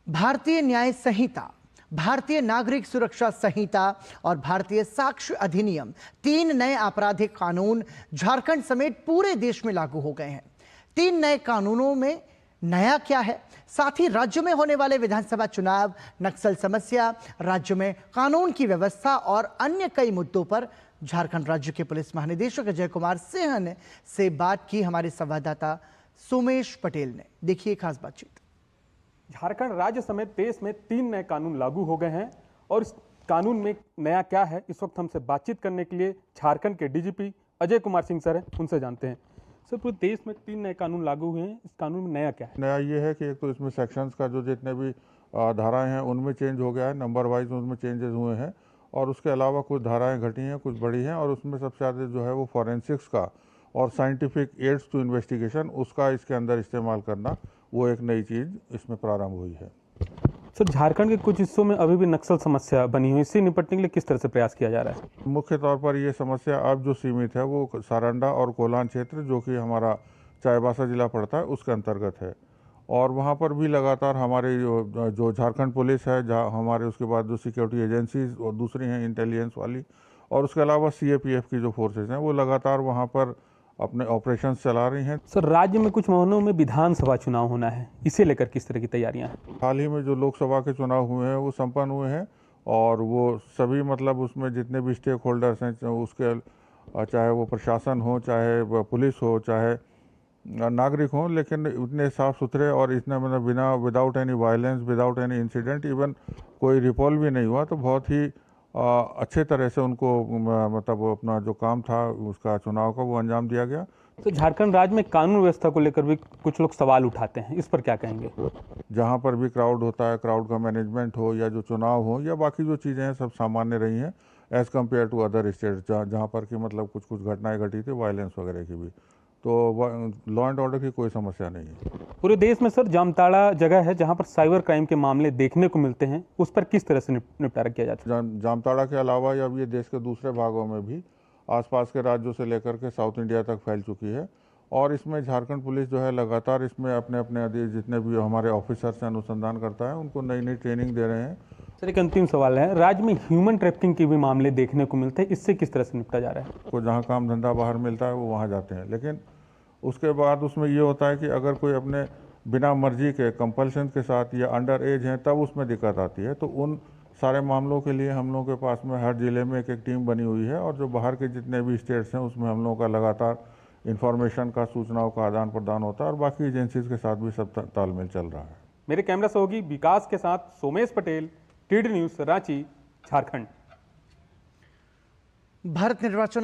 भारतीय न्याय संहिता, भारतीय नागरिक सुरक्षा संहिता और भारतीय साक्ष्य अधिनियम, 3 नए आपराधिक कानून झारखंड समेत पूरे देश में लागू हो गए हैं। 3 नए कानूनों में नया क्या है, साथ ही राज्य में होने वाले विधानसभा चुनाव, नक्सल समस्या, राज्य में कानून की व्यवस्था और अन्य कई मुद्दों पर झारखंड राज्य के पुलिस महानिदेशक अजय कुमार सिंह से बात की हमारे संवाददाता सोमेश पटेल ने। देखिए खास बातचीत। झारखंड राज्य समेत देश में 3 नए कानून लागू हो गए हैं और इस कानून में नया क्या है, इस वक्त हमसे बातचीत करने के लिए झारखंड के डीजीपी अजय कुमार सिंह सर हैं, उनसे जानते हैं। सर, पूरे देश में 3 नए कानून लागू हुए हैं, इस कानून में नया क्या है? नया ये है कि एक तो इसमें सेक्शंस का जो जितने भी धाराएं हैं उनमें चेंज हो गया है, नंबर वाइज उनमें चेंजेस हुए हैं और उसके अलावा कुछ धाराएं घटी हैं, कुछ बढ़ी हैं और उसमें सबसे ज़्यादा जो है वो फॉरेंसिक्स का और साइंटिफिक एड्स टू इन्वेस्टिगेशन उसका इसके अंदर इस्तेमाल करना, वो एक नई चीज़ इसमें प्रारंभ हुई है। सर, झारखंड के कुछ हिस्सों में अभी भी नक्सल समस्या बनी हुई, इससे निपटने के लिए किस तरह से प्रयास किया जा रहा है? मुख्य तौर पर ये समस्या अब जो सीमित है वो सारंडा और कोलान क्षेत्र, जो कि हमारा चाईबासा जिला पड़ता है, उसके अंतर्गत है और वहाँ पर भी लगातार हमारे जो झारखंड पुलिस है, जहाँ हमारे उसके बाद जो सिक्योरिटी एजेंसीज और दूसरी हैं इंटेलिजेंस वाली, और उसके अलावा सीएपीएफ की जो फोर्सेज हैं वो लगातार वहाँ पर अपने ऑपरेशंस चला रही हैं। सर, राज्य में कुछ महीनों में विधानसभा चुनाव होना है, इसे लेकर किस तरह की तैयारियां हैं? हाल ही में जो लोकसभा के चुनाव हुए हैं वो संपन्न हुए हैं और वो सभी मतलब उसमें जितने भी स्टेक होल्डर्स हैं, उसके चाहे वो प्रशासन हो, चाहे पुलिस हो, चाहे नागरिक हो, लेकिन इतने साफ सुथरे और इतने मतलब बिना without any violence, without any incident, even कोई रिपॉल भी नहीं हुआ, तो बहुत ही अच्छे तरह से उनको मतलब अपना जो काम था उसका चुनाव का वो अंजाम दिया गया। तो झारखंड राज्य में कानून व्यवस्था को लेकर भी कुछ लोग सवाल उठाते हैं, इस पर क्या कहेंगे? जहाँ पर भी क्राउड होता है, क्राउड का मैनेजमेंट हो या जो चुनाव हो या बाकी जो चीज़ें हैं सब सामान्य रही हैं as compare to other states, जहाँ पर कि मतलब कुछ घटनाएं घटी थी वायलेंस वगैरह की भी, तो लॉ एंड ऑर्डर की कोई समस्या नहीं है। पूरे देश में सर जामताड़ा जगह है जहां पर साइबर क्राइम के मामले देखने को मिलते हैं, उस पर किस तरह से निपटारा किया जाता है? जामताड़ा के अलावा अब ये देश के दूसरे भागों में भी आसपास के राज्यों से लेकर के साउथ इंडिया तक फैल चुकी है और इसमें झारखंड पुलिस जो है लगातार इसमें अपने अपने जितने भी हमारे ऑफिसर्स हैं अनुसंधान करता है, उनको नई नई ट्रेनिंग दे रहे हैं। सर, एक अंतिम सवाल है, राज्य में ह्यूमन ट्रैफिकिंग के भी मामले देखने को मिलते हैं, इससे किस तरह से निपटा जा रहा है? को जहाँ काम धंधा बाहर मिलता है वो वहाँ जाते हैं, लेकिन उसके बाद उसमें ये होता है कि अगर कोई अपने बिना मर्जी के कंपल्शन के साथ या अंडर एज हैं तब उसमें दिक्कत आती है। तो उन सारे मामलों के लिए हम लोगों के पास में हर ज़िले में एक टीम बनी हुई है और जो बाहर के जितने भी स्टेट्स हैं उसमें हम लोगों का लगातार इंफॉर्मेशन का, सूचनाओं का आदान प्रदान होता है और बाकी एजेंसीज के साथ भी सब तालमेल चल रहा है। मेरे कैमरा सहयोगी विकास के साथ सोमेश पटेल, टीडी न्यूज़, रांची, झारखंड। भारत निर्वाचन